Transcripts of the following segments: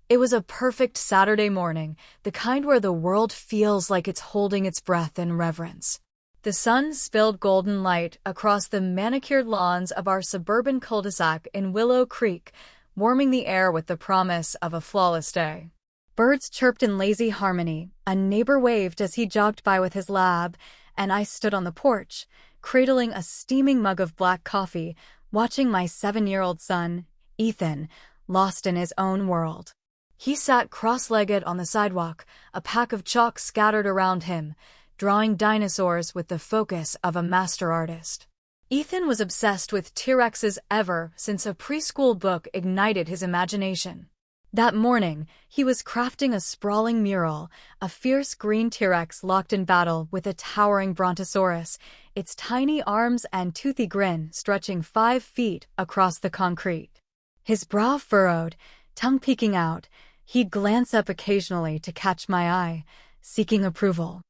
It was a perfect Saturday morning, the kind where the world feels like it's holding its breath in reverence. The sun spilled golden light across the manicured lawns of our suburban cul-de-sac in Willow Creek, warming the air with the promise of a flawless day. Birds chirped in lazy harmony, a neighbor waved as he jogged by with his lab, and I stood on the porch, cradling a steaming mug of black coffee, watching my 7-year-old son, Ethan, lost in his own world. He sat cross-legged on the sidewalk, a pack of chalk scattered around him, drawing dinosaurs with the focus of a master artist. Ethan was obsessed with T-Rexes ever since a preschool book ignited his imagination. That morning, he was crafting a sprawling mural, a fierce green T-Rex locked in battle with a towering Brontosaurus, its tiny arms and toothy grin stretching 5 feet across the concrete. His brow furrowed, tongue peeking out, he'd glance up occasionally to catch my eye, seeking approval.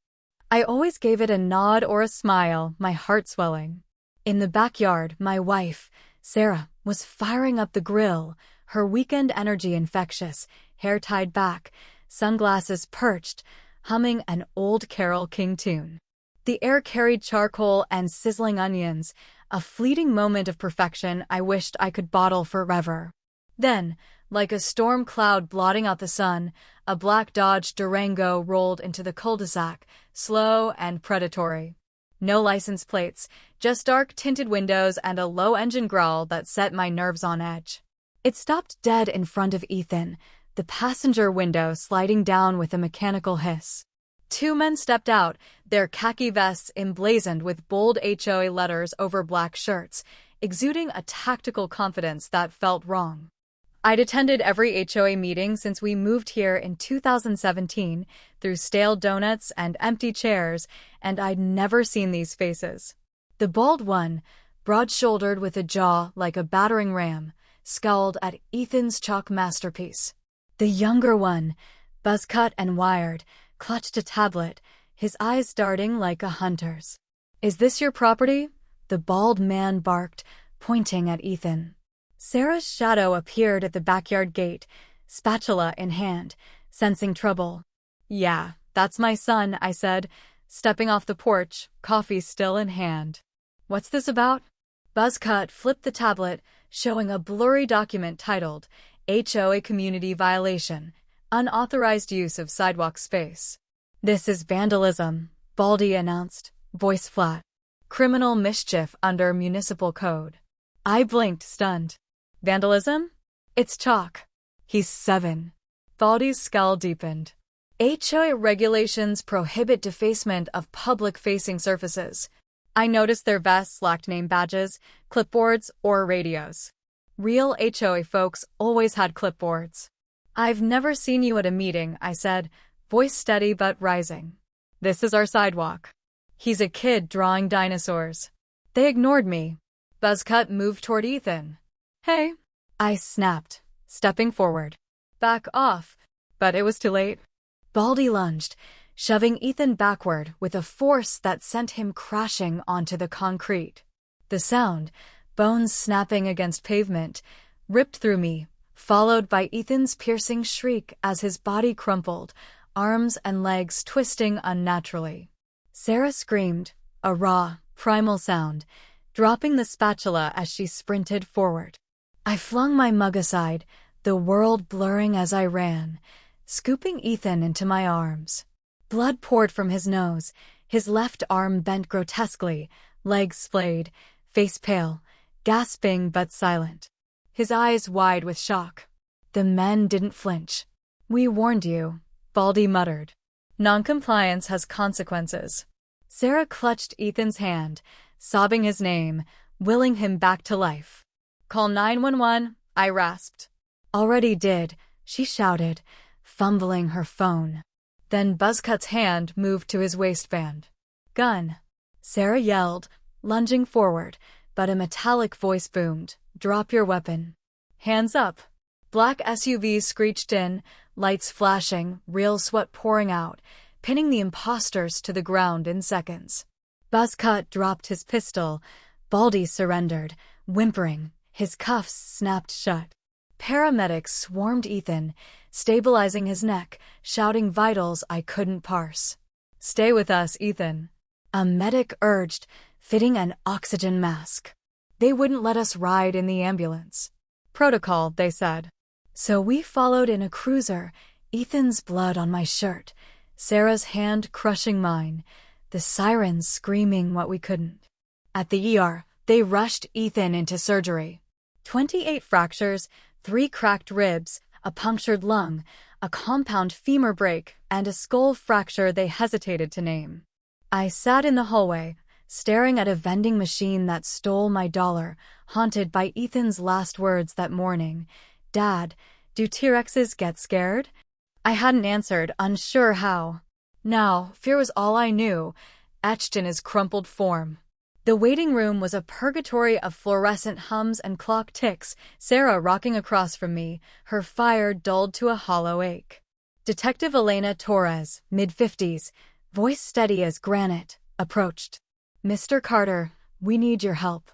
I always gave it a nod or a smile, my heart swelling. In the backyard, my wife, Sarah, was firing up the grill, her weekend energy infectious, hair tied back, sunglasses perched, humming an old Carole King tune. The air carried charcoal and sizzling onions, a fleeting moment of perfection I wished I could bottle forever. Then, like a storm cloud blotting out the sun, a black Dodge Durango rolled into the cul-de-sac, slow and predatory. No license plates, just dark tinted windows and a low engine growl that set my nerves on edge. It stopped dead in front of Ethan, the passenger window sliding down with a mechanical hiss. 2 men stepped out, their khaki vests emblazoned with bold HOA letters over black shirts, exuding a tactical confidence that felt wrong. I'd attended every HOA meeting since we moved here in 2017, through stale donuts and empty chairs, and I'd never seen these faces. The bald one, broad-shouldered with a jaw like a battering ram, scowled at Ethan's chalk masterpiece. The younger one, buzz-cut and wired, clutched a tablet, his eyes darting like a hunter's. "Is this your property?" the bald man barked, pointing at Ethan. Sarah's shadow appeared at the backyard gate, spatula in hand, sensing trouble. "Yeah, that's my son," I said, stepping off the porch, coffee still in hand. "What's this about?" Buzzcut flipped the tablet, showing a blurry document titled, HOA Community Violation, Unauthorized Use of Sidewalk Space. "This is vandalism," Baldy announced, voice flat. "Criminal mischief under municipal code." I blinked, stunned. "Vandalism? It's chalk." "He's 7. Baldy's scowl deepened. "HOA regulations prohibit defacement of public-facing surfaces." I noticed their vests lacked name badges, clipboards, or radios. Real HOA folks always had clipboards. "I've never seen you at a meeting," I said, voice steady but rising. "This is our sidewalk." "He's a kid drawing dinosaurs." They ignored me. Buzzcut moved toward Ethan. "Hey," I snapped, stepping forward. "Back off." But it was too late. Baldy lunged, shoving Ethan backward with a force that sent him crashing onto the concrete. The sound, bones snapping against pavement, ripped through me, followed by Ethan's piercing shriek as his body crumpled, arms and legs twisting unnaturally. Sarah screamed, a raw, primal sound, dropping the spatula as she sprinted forward. I flung my mug aside, the world blurring as I ran, scooping Ethan into my arms. Blood poured from his nose, his left arm bent grotesquely, legs splayed, face pale, gasping but silent. His eyes wide with shock. The men didn't flinch. "We warned you," Baldy muttered. "Noncompliance has consequences." Sarah clutched Ethan's hand, sobbing his name, willing him back to life. "Call 911, I rasped. "Already did," she shouted, fumbling her phone. Then Buzzcut's hand moved to his waistband. "Gun," Sarah yelled, lunging forward, but a metallic voice boomed, "Drop your weapon." "Hands up." Black SUVs screeched in, lights flashing, real sweat pouring out, pinning the imposters to the ground in seconds. Buzzcut dropped his pistol. Baldy surrendered, whimpering, his cuffs snapped shut. Paramedics swarmed Ethan, stabilizing his neck, shouting vitals I couldn't parse. "Stay with us, Ethan," a medic urged, fitting an oxygen mask. They wouldn't let us ride in the ambulance. "Protocol," they said. So we followed in a cruiser, Ethan's blood on my shirt, Sarah's hand crushing mine, the sirens screaming what we couldn't. At the ER, they rushed Ethan into surgery. 28 fractures, 3 cracked ribs, a punctured lung, a compound femur break, and a skull fracture they hesitated to name. I sat in the hallway, staring at a vending machine that stole my dollar, haunted by Ethan's last words that morning. "Dad, do T-Rexes get scared?" I hadn't answered, unsure how. Now, fear was all I knew, etched in his crumpled form. The waiting room was a purgatory of fluorescent hums and clock ticks, Sarah rocking across from me, her fire dulled to a hollow ache. Detective Elena Torres, mid-50s, voice steady as granite, approached. "Mr. Carter, we need your help."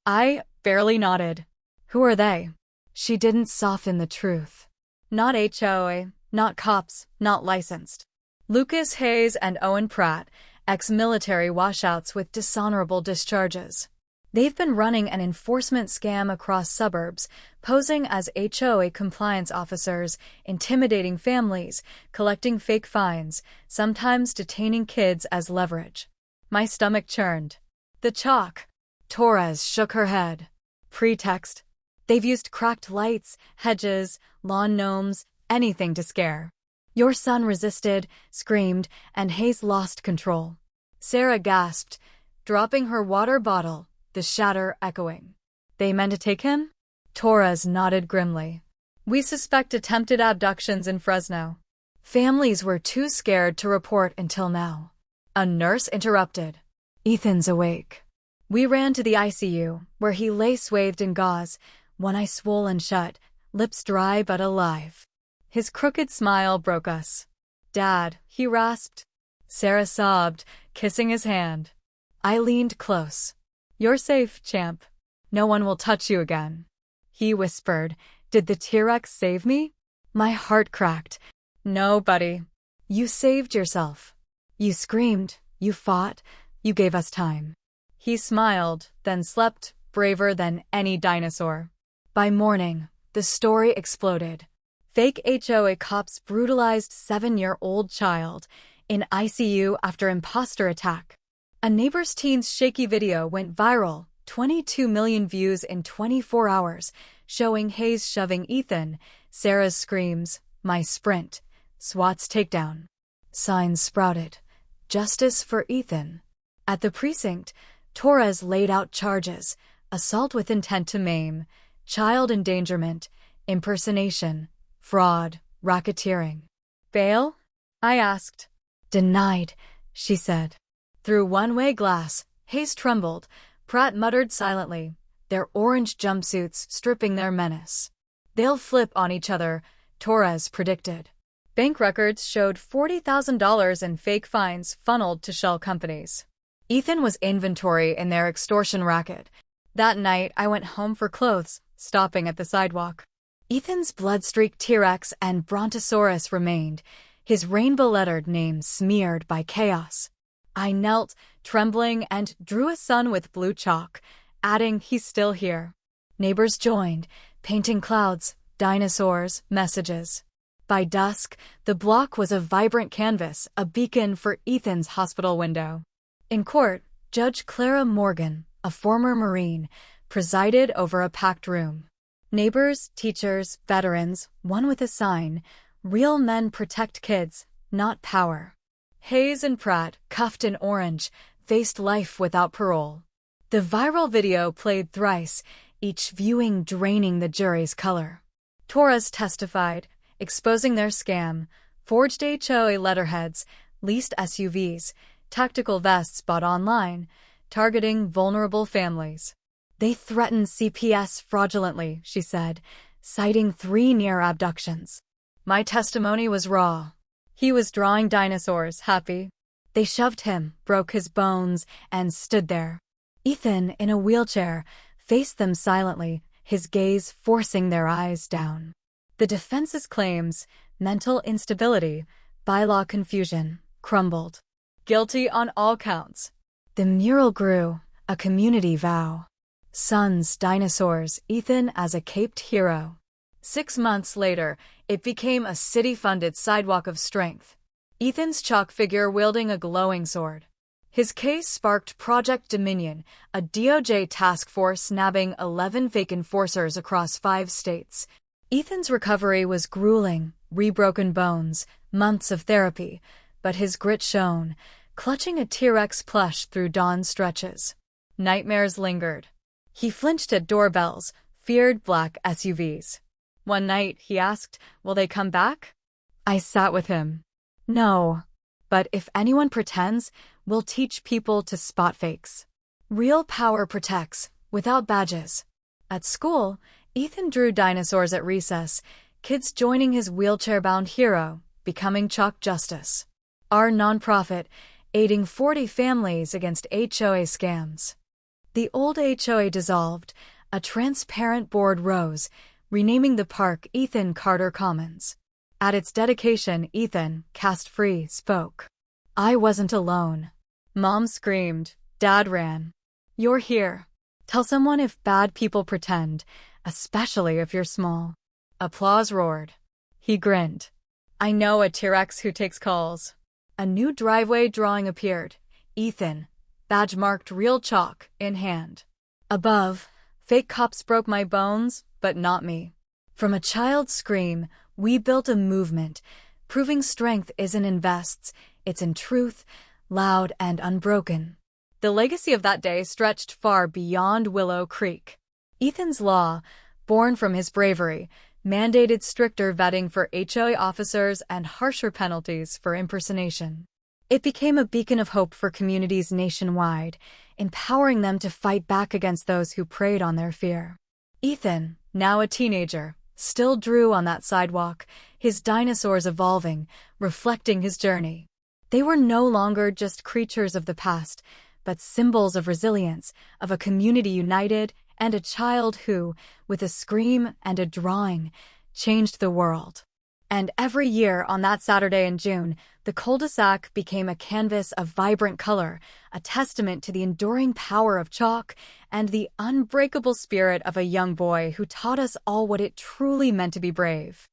I barely nodded. "Who are they?" She didn't soften the truth. "Not HOA, not cops, not licensed. Lucas Hayes and Owen Pratt, ex-military washouts with dishonorable discharges. They've been running an enforcement scam across suburbs, posing as HOA compliance officers, intimidating families, collecting fake fines, sometimes detaining kids as leverage." My stomach churned. "The chalk." Torres shook her head. "Pretext. They've used cracked lights, hedges, lawn gnomes, anything to scare. Your son resisted, screamed, and Hayes lost control." Sarah gasped, dropping her water bottle, the shatter echoing. "They meant to take him?" Torres nodded grimly. "We suspect attempted abductions in Fresno." Families were too scared to report until now. A nurse interrupted. "Ethan's awake." We ran to the ICU, where he lay swathed in gauze, one eye swollen shut, lips dry but alive. His crooked smile broke us. "Dad," he rasped. Sarah sobbed, kissing his hand. I leaned close. "You're safe, champ. No one will touch you again." He whispered, "Did the T-Rex save me?" My heart cracked. "No, buddy. You saved yourself. You screamed, you fought, you gave us time." He smiled, then slept, braver than any dinosaur. By morning, the story exploded. Fake HOA cops brutalized 7-year-old child in ICU after imposter attack. A neighbor's teen's shaky video went viral, 22 million views in 24 hours, showing Hayes shoving Ethan, Sarah's screams, my sprint, SWAT's takedown. Signs sprouted. Justice for Ethan. At the precinct, Torres laid out charges: assault with intent to maim, child endangerment, impersonation, fraud, racketeering. "Bail?" I asked. "Denied," she said. Through one-way glass, Hayes trembled. Pratt muttered silently, their orange jumpsuits stripping their menace. "They'll flip on each other," Torres predicted. Bank records showed $40,000 in fake fines funneled to shell companies. Ethan was inventory in their extortion racket. That night, I went home for clothes, stopping at the sidewalk. Ethan's blood-streaked T-Rex and Brontosaurus remained, his rainbow-lettered name smeared by chaos. I knelt, trembling, and drew a sun with blue chalk, adding, "He's still here." Neighbors joined, painting clouds, dinosaurs, messages. By dusk, the block was a vibrant canvas, a beacon for Ethan's hospital window. In court, Judge Clara Morgan, a former Marine, presided over a packed room. Neighbors, teachers, veterans, one with a sign, "Real men protect kids, not power." Hayes and Pratt, cuffed in orange, faced life without parole. The viral video played thrice, each viewing draining the jury's color. Torres testified, exposing their scam: forged HOA letterheads, leased SUVs, tactical vests bought online, targeting vulnerable families. "They threatened CPS fraudulently," she said, citing 3 near abductions. My testimony was raw. He was drawing dinosaurs, happy. They shoved him, broke his bones, and stood there. Ethan, in a wheelchair, faced them silently, his gaze forcing their eyes down. The defense's claims, mental instability, bylaw confusion, crumbled. Guilty on all counts. The mural grew, a community vow. Sons, dinosaurs, Ethan as a caped hero. 6 months later, it became a city-funded sidewalk of strength. Ethan's chalk figure wielding a glowing sword. His case sparked Project Dominion, a DOJ task force nabbing 11 fake enforcers across 5 states. Ethan's recovery was grueling, rebroken bones, months of therapy, but his grit shone, clutching a T-Rex plush through dawn stretches. Nightmares lingered. He flinched at doorbells, feared black SUVs. One night, he asked, "Will they come back?" I sat with him. "No. But if anyone pretends, we'll teach people to spot fakes. Real power protects, without badges." At school, Ethan drew dinosaurs at recess, kids joining his wheelchair-bound hero, becoming chalk justice. Our nonprofit, aiding 40 families against HOA scams. The old HOA dissolved, a transparent board rose, renaming the park Ethan Carter Commons. At its dedication, Ethan, cast-free, spoke. "I wasn't alone." Mom screamed. Dad ran. "You're here. Tell someone if bad people pretend, especially if you're small." Applause roared. He grinned. "I know a T-Rex who takes calls." A new driveway drawing appeared. Ethan, badge marked real chalk, in hand. Above, "Fake cops broke my bones, but not me." From a child's scream, we built a movement, proving strength isn't in vests, it's in truth, loud and unbroken. The legacy of that day stretched far beyond Willow Creek. Ethan's law, born from his bravery, mandated stricter vetting for HOA officers and harsher penalties for impersonation. It became a beacon of hope for communities nationwide, empowering them to fight back against those who preyed on their fear. Ethan, now a teenager, still drew on that sidewalk, his dinosaurs evolving, reflecting his journey. They were no longer just creatures of the past, but symbols of resilience, of a community united, and a child who, with a scream and a drawing, changed the world. And every year on that Saturday in June, the cul-de-sac became a canvas of vibrant color, a testament to the enduring power of chalk and the unbreakable spirit of a young boy who taught us all what it truly meant to be brave.